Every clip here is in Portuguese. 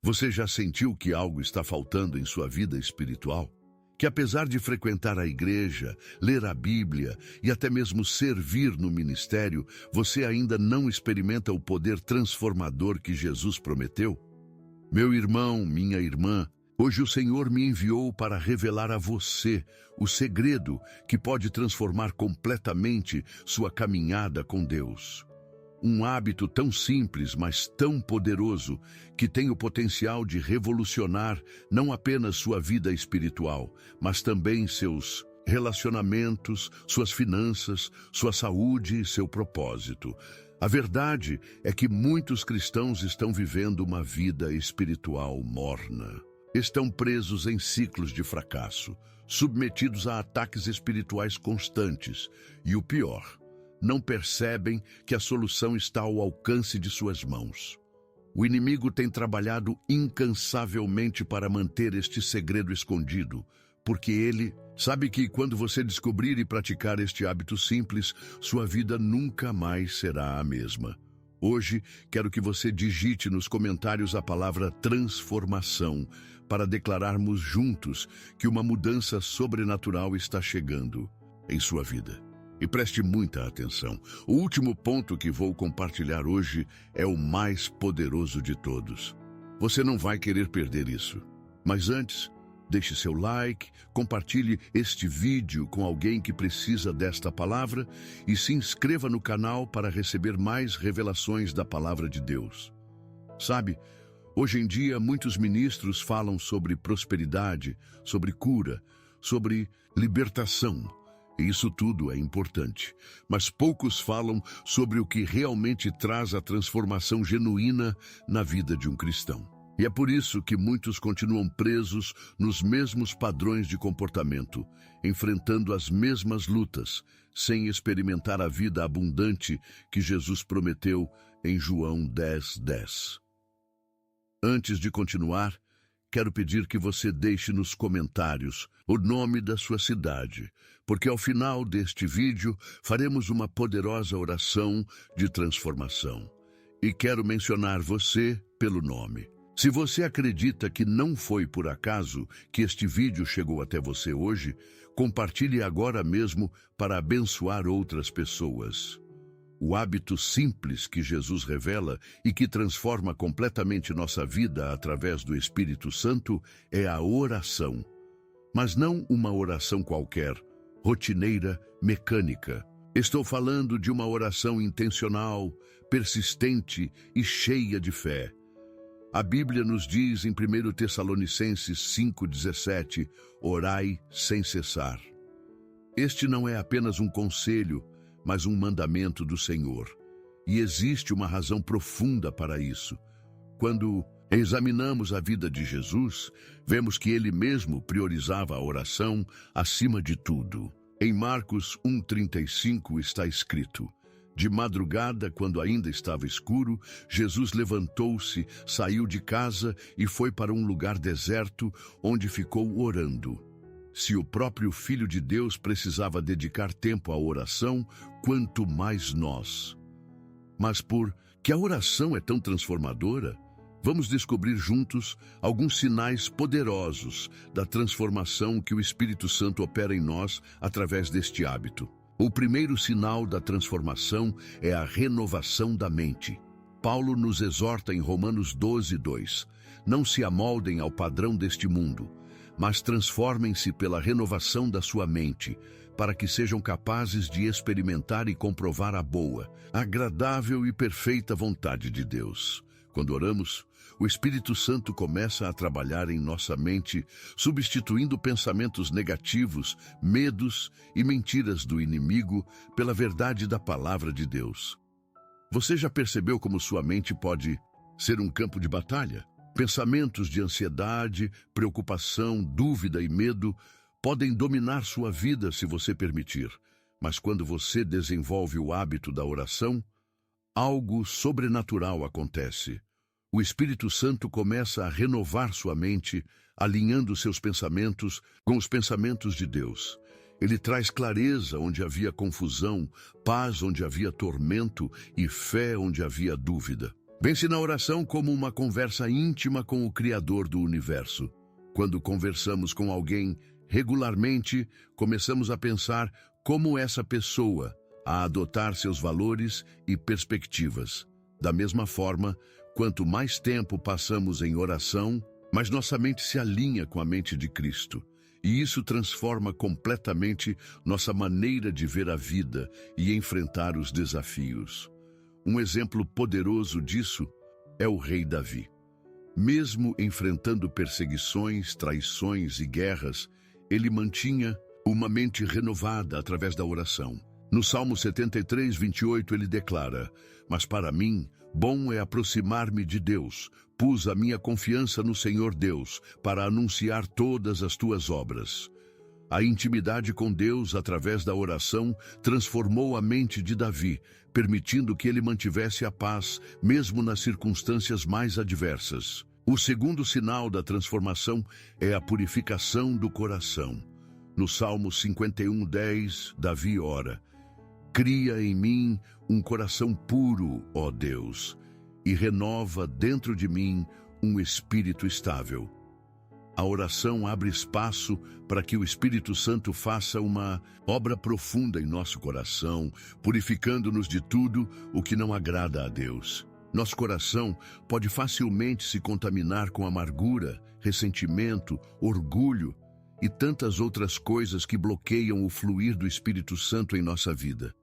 Você já sentiu que algo está faltando em sua vida espiritual? Que apesar de frequentar a igreja, ler a Bíblia e até mesmo servir no ministério, você ainda não experimenta o poder transformador que Jesus prometeu? Meu irmão, minha irmã, hoje o Senhor me enviou para revelar a você o segredo que pode transformar completamente sua caminhada com Deus. Um hábito tão simples, mas tão poderoso, que tem o potencial de revolucionar não apenas sua vida espiritual, mas também seus relacionamentos, suas finanças, sua saúde e seu propósito. A verdade é que muitos cristãos estão vivendo uma vida espiritual morna. Estão presos em ciclos de fracasso, submetidos a ataques espirituais constantes e, o pior, não percebem que a solução está ao alcance de suas mãos. O inimigo tem trabalhado incansavelmente para manter este segredo escondido, porque ele sabe que quando você descobrir e praticar este hábito simples, sua vida nunca mais será a mesma. Hoje, quero que você digite nos comentários a palavra transformação, para declararmos juntos que uma mudança sobrenatural está chegando em sua vida. E preste muita atenção. O último ponto que vou compartilhar hoje é o mais poderoso de todos. Você não vai querer perder isso. Mas antes, deixe seu like, compartilhe este vídeo com alguém que precisa desta palavra e se inscreva no canal para receber mais revelações da palavra de Deus. Sabe, hoje em dia muitos ministros falam sobre prosperidade, sobre cura, sobre libertação. E isso tudo é importante, mas poucos falam sobre o que realmente traz a transformação genuína na vida de um cristão. E é por isso que muitos continuam presos nos mesmos padrões de comportamento, enfrentando as mesmas lutas, sem experimentar a vida abundante que Jesus prometeu em João 10:10. Antes de continuar, quero pedir que você deixe nos comentários o nome da sua cidade, porque ao final deste vídeo faremos uma poderosa oração de transformação. E quero mencionar você pelo nome. Se você acredita que não foi por acaso que este vídeo chegou até você hoje, compartilhe agora mesmo para abençoar outras pessoas. O hábito simples que Jesus revela e que transforma completamente nossa vida através do Espírito Santo é a oração. Mas não uma oração qualquer, rotineira, mecânica. Estou falando de uma oração intencional, persistente e cheia de fé. A Bíblia nos diz em 1 Tessalonicenses 5:17, orai sem cessar. Este não é apenas um conselho, mas um mandamento do Senhor. E existe uma razão profunda para isso. Quando examinamos a vida de Jesus, vemos que ele mesmo priorizava a oração acima de tudo. Em Marcos 1:35 está escrito: de madrugada, quando ainda estava escuro, Jesus levantou-se, saiu de casa e foi para um lugar deserto, onde ficou orando. Se o próprio Filho de Deus precisava dedicar tempo à oração, quanto mais nós. Mas por que a oração é tão transformadora, vamos descobrir juntos alguns sinais poderosos da transformação que o Espírito Santo opera em nós através deste hábito. O primeiro sinal da transformação é a renovação da mente. Paulo nos exorta em Romanos 12:2. Não se amoldem ao padrão deste mundo, mas transformem-se pela renovação da sua mente, para que sejam capazes de experimentar e comprovar a boa, agradável e perfeita vontade de Deus. Quando oramos, o Espírito Santo começa a trabalhar em nossa mente, substituindo pensamentos negativos, medos e mentiras do inimigo pela verdade da palavra de Deus. Você já percebeu como sua mente pode ser um campo de batalha? Pensamentos de ansiedade, preocupação, dúvida e medo podem dominar sua vida se você permitir. Mas quando você desenvolve o hábito da oração, algo sobrenatural acontece. O Espírito Santo começa a renovar sua mente, alinhando seus pensamentos com os pensamentos de Deus. Ele traz clareza onde havia confusão, paz onde havia tormento e fé onde havia dúvida. Pense na oração como uma conversa íntima com o Criador do universo. Quando conversamos com alguém regularmente, começamos a pensar como essa pessoa, a adotar seus valores e perspectivas. Da mesma forma, quanto mais tempo passamos em oração, mais nossa mente se alinha com a mente de Cristo. E isso transforma completamente nossa maneira de ver a vida e enfrentar os desafios. Um exemplo poderoso disso é o rei Davi. Mesmo enfrentando perseguições, traições e guerras, ele mantinha uma mente renovada através da oração. No Salmo 73, 28, ele declara: "Mas para mim, bom é aproximar-me de Deus. Pus a minha confiança no Senhor Deus para anunciar todas as tuas obras." A intimidade com Deus através da oração transformou a mente de Davi, permitindo que ele mantivesse a paz, mesmo nas circunstâncias mais adversas. O segundo sinal da transformação é a purificação do coração. No Salmo 51:10, Davi ora: "Cria em mim um coração puro, ó Deus, e renova dentro de mim um espírito estável." A oração abre espaço para que o Espírito Santo faça uma obra profunda em nosso coração, purificando-nos de tudo o que não agrada a Deus. Nosso coração pode facilmente se contaminar com amargura, ressentimento, orgulho e tantas outras coisas que bloqueiam o fluir do Espírito Santo em nossa vida.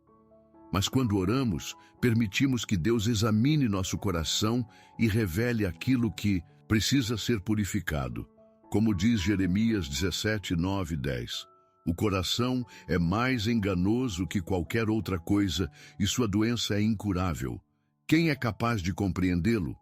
Mas quando oramos, permitimos que Deus examine nosso coração e revele aquilo que precisa ser purificado. Como diz Jeremias 17, 9 e 10, "O coração é mais enganoso que qualquer outra coisa e sua doença é incurável. Quem é capaz de compreendê-lo?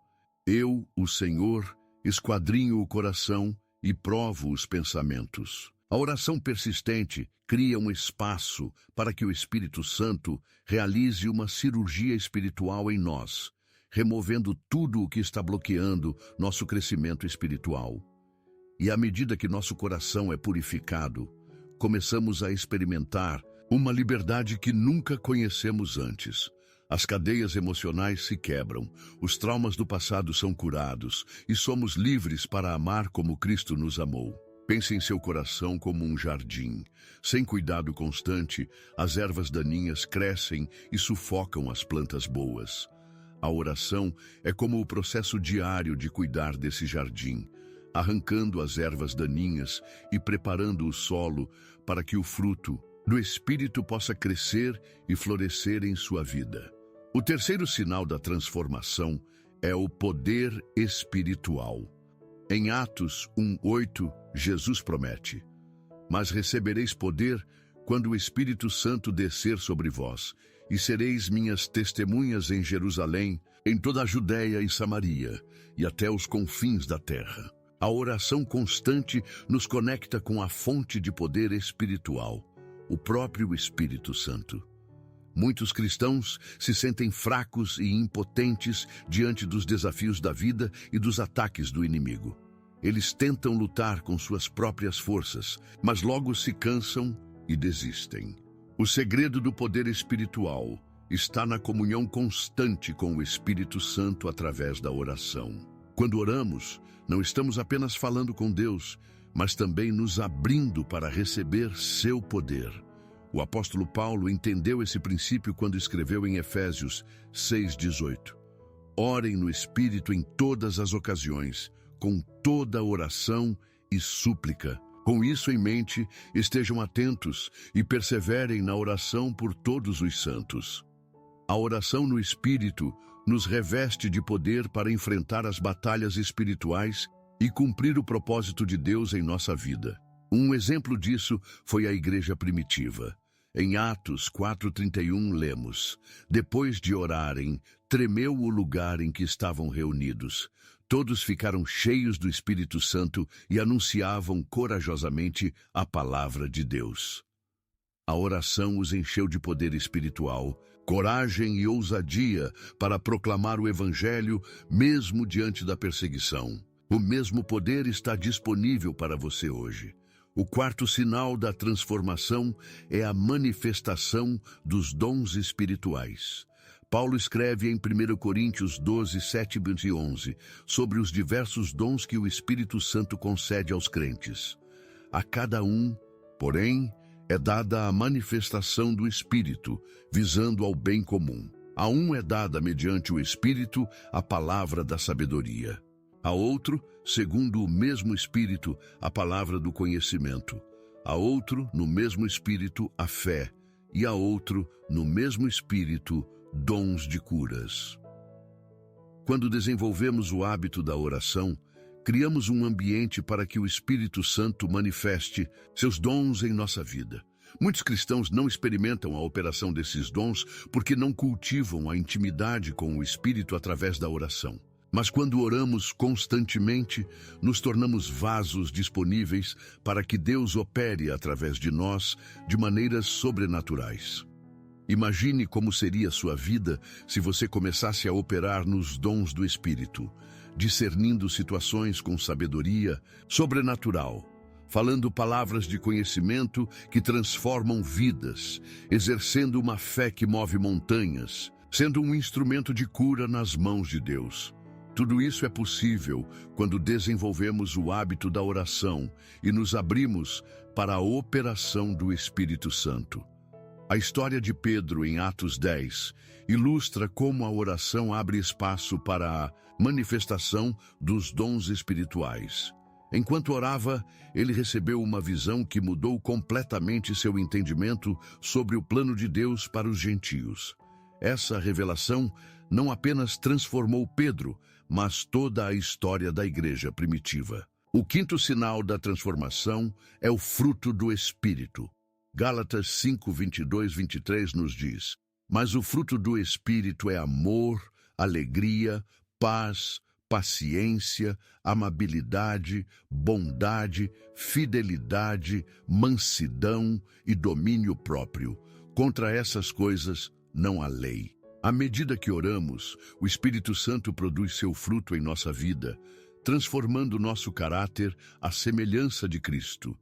Eu, o Senhor, esquadrinho o coração e provo os pensamentos." A oração persistente cria um espaço para que o Espírito Santo realize uma cirurgia espiritual em nós, removendo tudo o que está bloqueando nosso crescimento espiritual. E à medida que nosso coração é purificado, começamos a experimentar uma liberdade que nunca conhecemos antes. As cadeias emocionais se quebram, os traumas do passado são curados e somos livres para amar como Cristo nos amou. Pense em seu coração como um jardim. Sem cuidado constante, as ervas daninhas crescem e sufocam as plantas boas. A oração é como o processo diário de cuidar desse jardim, arrancando as ervas daninhas e preparando o solo para que o fruto do Espírito possa crescer e florescer em sua vida. O terceiro sinal da transformação é o poder espiritual. Em Atos 1:8, Jesus promete: "Mas recebereis poder quando o Espírito Santo descer sobre vós, e sereis minhas testemunhas em Jerusalém, em toda a Judéia e Samaria, e até os confins da terra." A oração constante nos conecta com a fonte de poder espiritual, o próprio Espírito Santo. Muitos cristãos se sentem fracos e impotentes diante dos desafios da vida e dos ataques do inimigo. Eles tentam lutar com suas próprias forças, mas logo se cansam e desistem. O segredo do poder espiritual está na comunhão constante com o Espírito Santo através da oração. Quando oramos, não estamos apenas falando com Deus, mas também nos abrindo para receber seu poder. O apóstolo Paulo entendeu esse princípio quando escreveu em Efésios 6:18. "Orem no Espírito em todas as ocasiões, com toda oração e súplica. Com isso em mente, estejam atentos e perseverem na oração por todos os santos." A oração no Espírito nos reveste de poder para enfrentar as batalhas espirituais e cumprir o propósito de Deus em nossa vida. Um exemplo disso foi a igreja primitiva. Em Atos 4:31 lemos: "Depois de orarem, tremeu o lugar em que estavam reunidos. Todos ficaram cheios do Espírito Santo e anunciavam corajosamente a palavra de Deus." A oração os encheu de poder espiritual, coragem e ousadia para proclamar o Evangelho mesmo diante da perseguição. O mesmo poder está disponível para você hoje. O quarto sinal da transformação é a manifestação dos dons espirituais. Paulo escreve em 1 Coríntios 12, 7 e 11 sobre os diversos dons que o Espírito Santo concede aos crentes. A cada um, porém, é dada a manifestação do Espírito, visando ao bem comum. A um é dada, mediante o Espírito, a palavra da sabedoria. A outro, segundo o mesmo Espírito, a palavra do conhecimento. A outro, no mesmo Espírito, a fé. E a outro, no mesmo Espírito, dons de curas. Quando desenvolvemos o hábito da oração, criamos um ambiente para que o Espírito Santo manifeste seus dons em nossa vida. Muitos cristãos não experimentam a operação desses dons porque não cultivam a intimidade com o Espírito através da oração. Mas quando oramos constantemente, nos tornamos vasos disponíveis para que Deus opere através de nós de maneiras sobrenaturais. Imagine como seria sua vida se você começasse a operar nos dons do Espírito, discernindo situações com sabedoria sobrenatural, falando palavras de conhecimento que transformam vidas, exercendo uma fé que move montanhas, sendo um instrumento de cura nas mãos de Deus. Tudo isso é possível quando desenvolvemos o hábito da oração e nos abrimos para a operação do Espírito Santo. A história de Pedro, em Atos 10, ilustra como a oração abre espaço para a manifestação dos dons espirituais. Enquanto orava, ele recebeu uma visão que mudou completamente seu entendimento sobre o plano de Deus para os gentios. Essa revelação não apenas transformou Pedro, mas toda a história da igreja primitiva. O quinto sinal da transformação é o fruto do Espírito. Gálatas 5, 22, 23 nos diz: mas o fruto do Espírito é amor, alegria, paz, paciência, amabilidade, bondade, fidelidade, mansidão e domínio próprio. Contra essas coisas não há lei. À medida que oramos, o Espírito Santo produz seu fruto em nossa vida, transformando nosso caráter à semelhança de Cristo.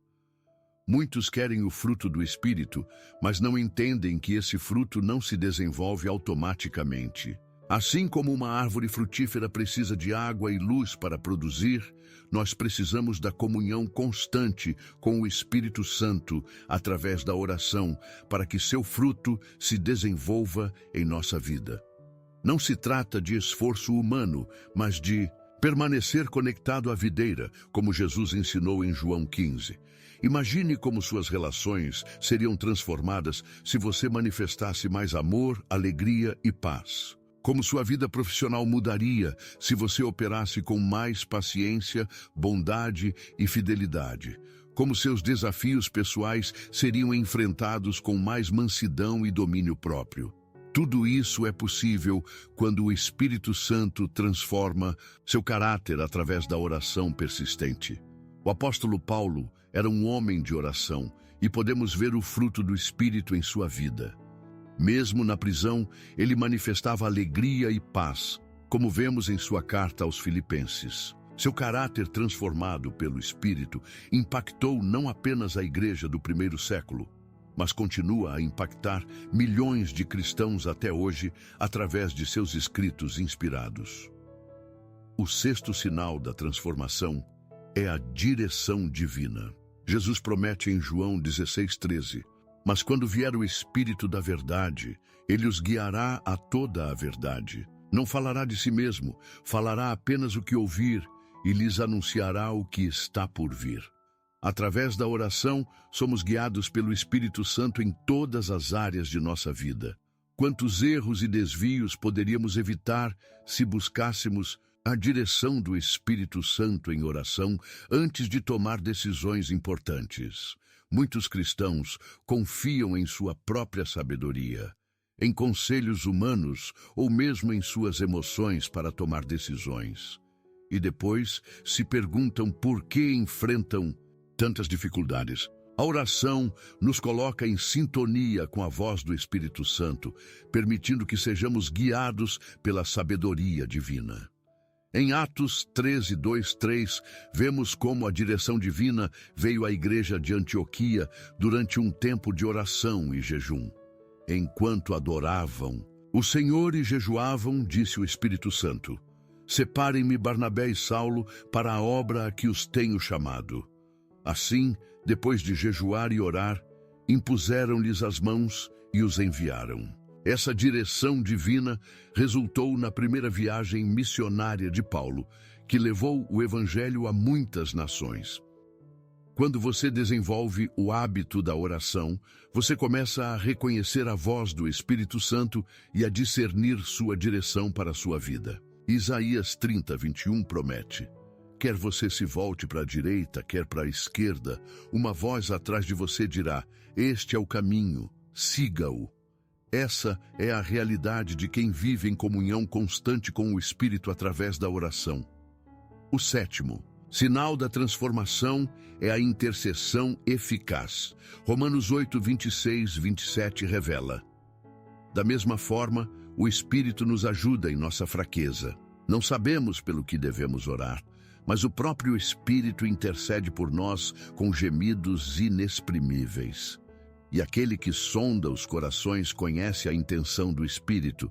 Muitos querem o fruto do Espírito, mas não entendem que esse fruto não se desenvolve automaticamente. Assim como uma árvore frutífera precisa de água e luz para produzir, nós precisamos da comunhão constante com o Espírito Santo através da oração para que seu fruto se desenvolva em nossa vida. Não se trata de esforço humano, mas de permanecer conectado à videira, como Jesus ensinou em João 15. Imagine como suas relações seriam transformadas se você manifestasse mais amor, alegria e paz. Como sua vida profissional mudaria se você operasse com mais paciência, bondade e fidelidade. Como seus desafios pessoais seriam enfrentados com mais mansidão e domínio próprio. Tudo isso é possível quando o Espírito Santo transforma seu caráter através da oração persistente. O apóstolo Paulo era um homem de oração e podemos ver o fruto do Espírito em sua vida. Mesmo na prisão, ele manifestava alegria e paz, como vemos em sua carta aos Filipenses. Seu caráter transformado pelo Espírito impactou não apenas a igreja do primeiro século, mas continua a impactar milhões de cristãos até hoje através de seus escritos inspirados. O sexto sinal da transformação é a direção divina. Jesus promete em João 16:13: mas quando vier o Espírito da verdade, ele os guiará a toda a verdade. Não falará de si mesmo, falará apenas o que ouvir e lhes anunciará o que está por vir. Através da oração, somos guiados pelo Espírito Santo em todas as áreas de nossa vida. Quantos erros e desvios poderíamos evitar se buscássemos a direção do Espírito Santo em oração antes de tomar decisões importantes? Muitos cristãos confiam em sua própria sabedoria, em conselhos humanos ou mesmo em suas emoções para tomar decisões. E depois se perguntam por que enfrentam tantas dificuldades. A oração nos coloca em sintonia com a voz do Espírito Santo, permitindo que sejamos guiados pela sabedoria divina. Em Atos 13, 2, 3, vemos como a direção divina veio à igreja de Antioquia durante um tempo de oração e jejum. Enquanto adoravam, O Senhor e jejuavam, disse o Espírito Santo: separem-me Barnabé e Saulo para a obra a que os tenho chamado. Assim, depois de jejuar e orar, impuseram-lhes as mãos e os enviaram. Essa direção divina resultou na primeira viagem missionária de Paulo, que levou o Evangelho a muitas nações. Quando você desenvolve o hábito da oração, você começa a reconhecer a voz do Espírito Santo e a discernir sua direção para a sua vida. Isaías 30:21 promete: quer você se volte para a direita, quer para a esquerda, uma voz atrás de você dirá: este é o caminho, siga-o. Essa é a realidade de quem vive em comunhão constante com o Espírito através da oração. O sétimo sinal da transformação é a intercessão eficaz. Romanos 8:26-27 revela: da mesma forma, o Espírito nos ajuda em nossa fraqueza. Não sabemos pelo que devemos orar, mas o próprio Espírito intercede por nós com gemidos inexprimíveis. E aquele que sonda os corações conhece a intenção do Espírito,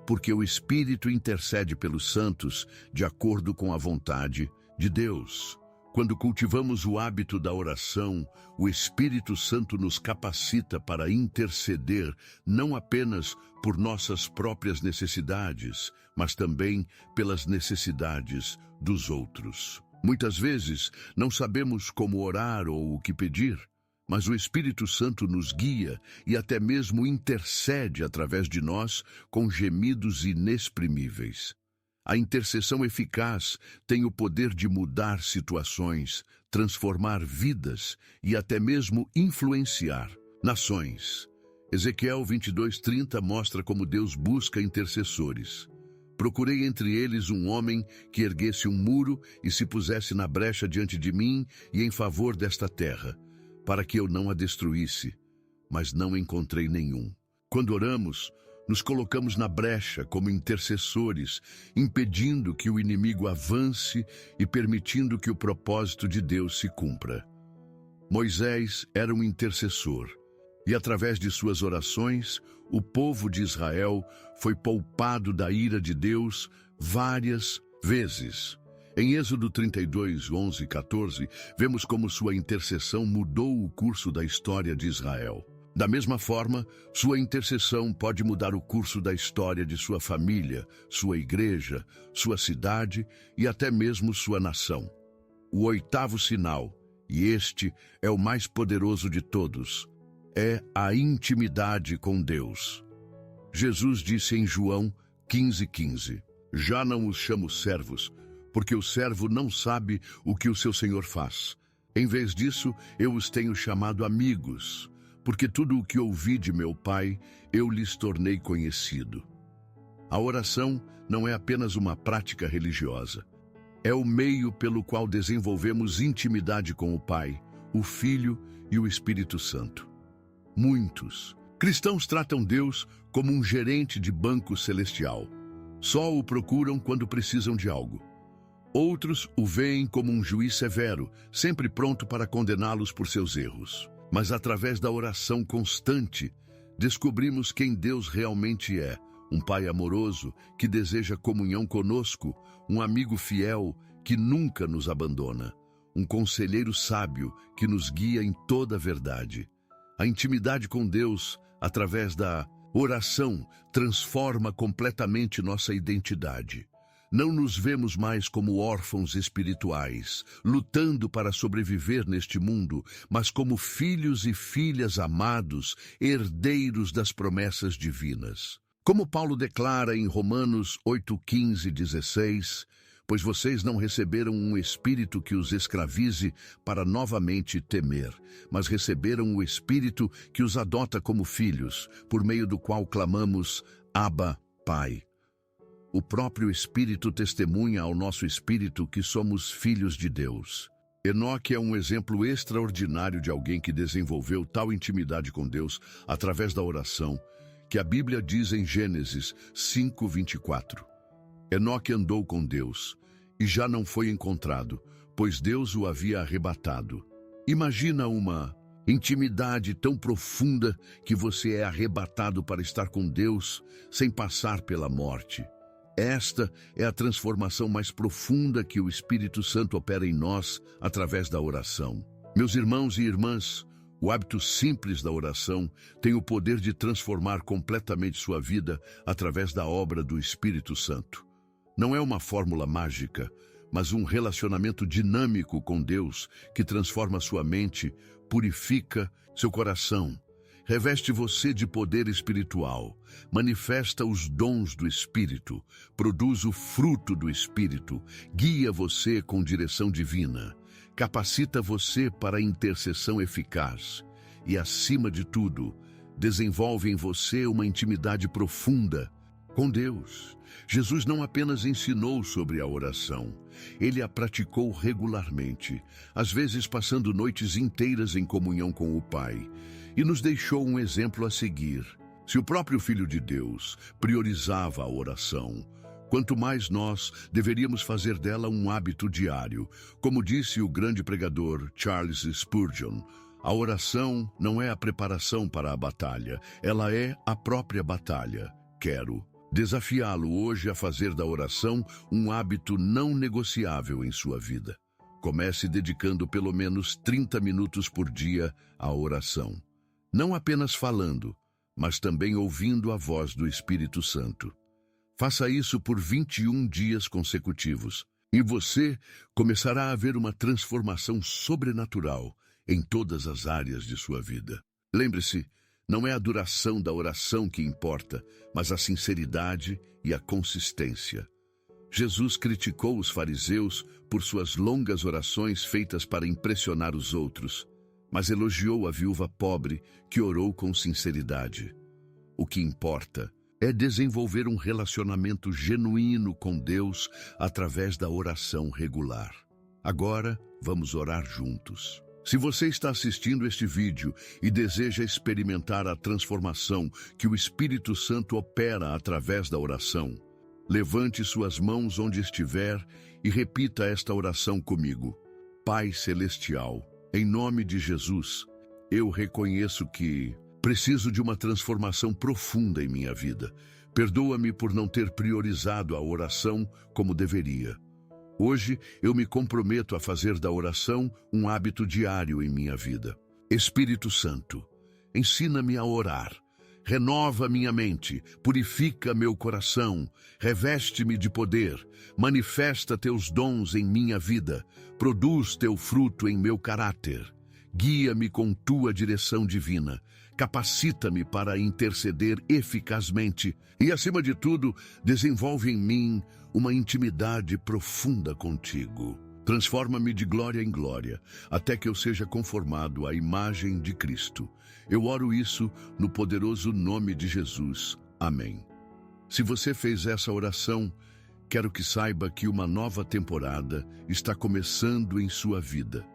porque o Espírito intercede pelos santos de acordo com a vontade de Deus. Quando cultivamos o hábito da oração, o Espírito Santo nos capacita para interceder não apenas por nossas próprias necessidades, mas também pelas necessidades dos outros. Muitas vezes não sabemos como orar ou o que pedir, mas o Espírito Santo nos guia e até mesmo intercede através de nós com gemidos inexprimíveis. A intercessão eficaz tem o poder de mudar situações, transformar vidas e até mesmo influenciar nações. Ezequiel 22:30 mostra como Deus busca intercessores. Procurei entre eles um homem que erguesse um muro e se pusesse na brecha diante de mim e em favor desta terra, para que eu não a destruísse, mas não encontrei nenhum. Quando oramos, nos colocamos na brecha como intercessores, impedindo que o inimigo avance e permitindo que o propósito de Deus se cumpra. Moisés era um intercessor, e através de suas orações, o povo de Israel foi poupado da ira de Deus várias vezes. Em Êxodo 32:11-14, vemos como sua intercessão mudou o curso da história de Israel. Da mesma forma, sua intercessão pode mudar o curso da história de sua família, sua igreja, sua cidade e até mesmo sua nação. O oitavo sinal, e este é o mais poderoso de todos, é a intimidade com Deus. Jesus disse em João 15:15, já não os chamo servos, porque o servo não sabe o que o seu senhor faz. Em vez disso, eu os tenho chamado amigos, porque tudo o que ouvi de meu Pai, eu lhes tornei conhecido. A oração não é apenas uma prática religiosa. É o meio pelo qual desenvolvemos intimidade com o Pai, o Filho e o Espírito Santo. Muitos cristãos tratam Deus como um gerente de banco celestial. Só o procuram quando precisam de algo. Outros o veem como um juiz severo, sempre pronto para condená-los por seus erros. Mas através da oração constante, descobrimos quem Deus realmente é. Um Pai amoroso que deseja comunhão conosco, um amigo fiel que nunca nos abandona, um conselheiro sábio que nos guia em toda a verdade. A intimidade com Deus, através da oração, transforma completamente nossa identidade. Não nos vemos mais como órfãos espirituais, lutando para sobreviver neste mundo, mas como filhos e filhas amados, herdeiros das promessas divinas. Como Paulo declara em Romanos 8:15-16, pois vocês não receberam um espírito que os escravize para novamente temer, mas receberam o espírito que os adota como filhos, por meio do qual clamamos, Abba, Pai. O próprio Espírito testemunha ao nosso espírito que somos filhos de Deus. Enoque é um exemplo extraordinário de alguém que desenvolveu tal intimidade com Deus através da oração, que a Bíblia diz em Gênesis 5:24. Enoque andou com Deus e já não foi encontrado, pois Deus o havia arrebatado. Imagina uma Intimidade tão profunda que você é arrebatado para estar com Deus sem passar pela morte. Esta é a transformação mais profunda que o Espírito Santo opera em nós através da oração. Meus irmãos e irmãs, o hábito simples da oração tem o poder de transformar completamente sua vida através da obra do Espírito Santo. Não é uma fórmula mágica, mas um relacionamento dinâmico com Deus que transforma sua mente, purifica seu coração, reveste você de poder espiritual, manifesta os dons do Espírito, produz o fruto do Espírito, guia você com direção divina, capacita você para a intercessão eficaz e, acima de tudo, desenvolve em você uma intimidade profunda com Deus. Jesus não apenas ensinou sobre a oração, ele a praticou regularmente, às vezes passando noites inteiras em comunhão com o Pai, e nos deixou um exemplo a seguir. Se o próprio Filho de Deus priorizava a oração, quanto mais nós deveríamos fazer dela um hábito diário. Como disse o grande pregador Charles Spurgeon, a oração não é a preparação para a batalha, ela é a própria batalha. Quero desafiá-lo hoje a fazer da oração um hábito não negociável em sua vida. Comece dedicando pelo menos 30 minutos por dia à oração. Não apenas falando, mas também ouvindo a voz do Espírito Santo. Faça isso por 21 dias consecutivos, e você começará a ver uma transformação sobrenatural em todas as áreas de sua vida. Lembre-se, não é a duração da oração que importa, mas a sinceridade e a consistência. Jesus criticou os fariseus por suas longas orações feitas para impressionar os outros, mas elogiou a viúva pobre que orou com sinceridade. O que importa é desenvolver um relacionamento genuíno com Deus através da oração regular. Agora, vamos orar juntos. Se você está assistindo este vídeo e deseja experimentar a transformação que o Espírito Santo opera através da oração, levante suas mãos onde estiver e repita esta oração comigo. Pai Celestial, em nome de Jesus, eu reconheço que preciso de uma transformação profunda em minha vida. Perdoa-me por não ter priorizado a oração como deveria. Hoje, eu me comprometo a fazer da oração um hábito diário em minha vida. Espírito Santo, ensina-me a orar. Renova minha mente, purifica meu coração, reveste-me de poder, manifesta teus dons em minha vida, produz teu fruto em meu caráter. Guia-me com tua direção divina, capacita-me para interceder eficazmente e, acima de tudo, desenvolve em mim uma intimidade profunda contigo. Transforma-me de glória em glória, até que eu seja conformado à imagem de Cristo. Eu oro isso no poderoso nome de Jesus. Amém. Se você fez essa oração, quero que saiba que uma nova temporada está começando em sua vida.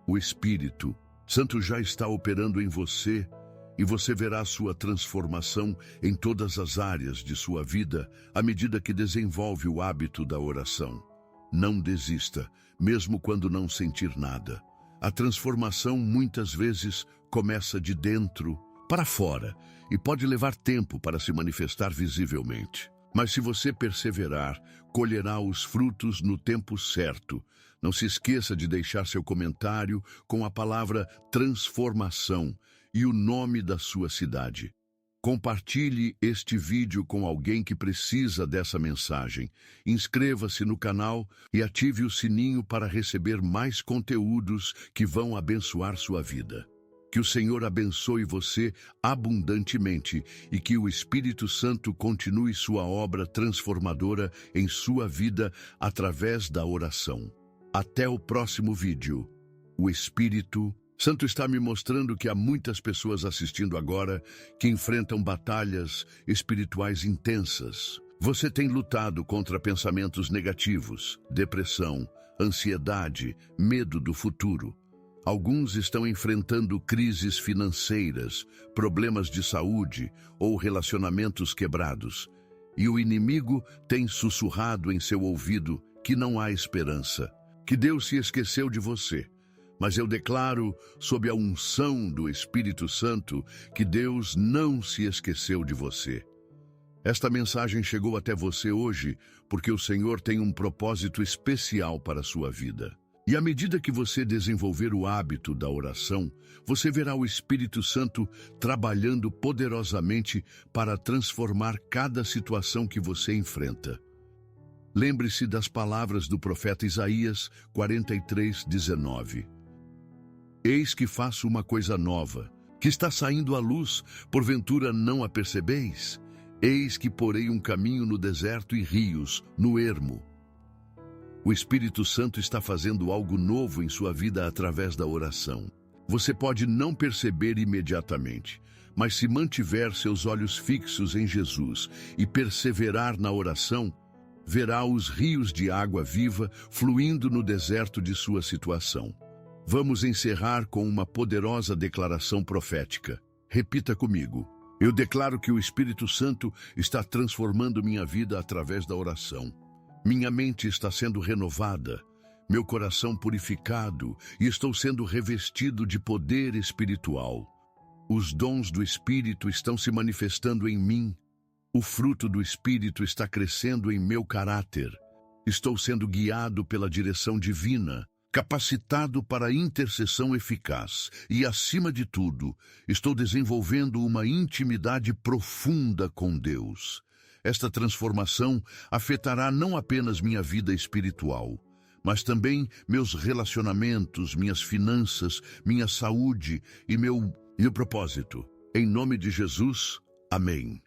O Espírito Santo já está operando em você e você verá sua transformação em todas as áreas de sua vida à medida que desenvolve o hábito da oração. Não desista, mesmo quando não sentir nada. A transformação muitas vezes começa de dentro para fora e pode levar tempo para se manifestar visivelmente. Mas se você perseverar, colherá os frutos no tempo certo. Não se esqueça de deixar seu comentário com a palavra transformação e o nome da sua cidade. Compartilhe este vídeo com alguém que precisa dessa mensagem. Inscreva-se no canal e ative o sininho para receber mais conteúdos que vão abençoar sua vida. Que o Senhor abençoe você abundantemente e que o Espírito Santo continue sua obra transformadora em sua vida através da oração. Até o próximo vídeo. O Espírito Santo está me mostrando que há muitas pessoas assistindo agora que enfrentam batalhas espirituais intensas. Você tem lutado contra pensamentos negativos, depressão, ansiedade, medo do futuro. Alguns estão enfrentando crises financeiras, problemas de saúde ou relacionamentos quebrados. E o inimigo tem sussurrado em seu ouvido que não há esperança, que Deus se esqueceu de você. Mas eu declaro, sob a unção do Espírito Santo, que Deus não se esqueceu de você. Esta mensagem chegou até você hoje porque o Senhor tem um propósito especial para a sua vida. E à medida que você desenvolver o hábito da oração, você verá o Espírito Santo trabalhando poderosamente para transformar cada situação que você enfrenta. Lembre-se das palavras do profeta Isaías 43:19. Eis que faço uma coisa nova, que está saindo à luz, porventura não a percebeis? Eis que porei um caminho no deserto e rios no ermo. O Espírito Santo está fazendo algo novo em sua vida através da oração. Você pode não perceber imediatamente, mas se mantiver seus olhos fixos em Jesus e perseverar na oração, verá os rios de água viva fluindo no deserto de sua situação. Vamos encerrar com uma poderosa declaração profética. Repita comigo. Eu declaro que o Espírito Santo está transformando minha vida através da oração. Minha mente está sendo renovada, meu coração purificado e estou sendo revestido de poder espiritual. Os dons do Espírito estão se manifestando em mim. O fruto do Espírito está crescendo em meu caráter. Estou sendo guiado pela direção divina, capacitado para a intercessão eficaz e, acima de tudo, estou desenvolvendo uma intimidade profunda com Deus. Esta transformação afetará não apenas minha vida espiritual, mas também meus relacionamentos, minhas finanças, minha saúde e meu propósito. Em nome de Jesus, amém.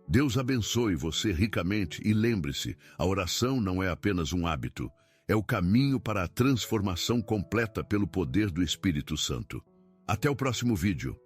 Deus abençoe você ricamente e lembre-se, a oração não é apenas um hábito, é o caminho para a transformação completa pelo poder do Espírito Santo. Até o próximo vídeo.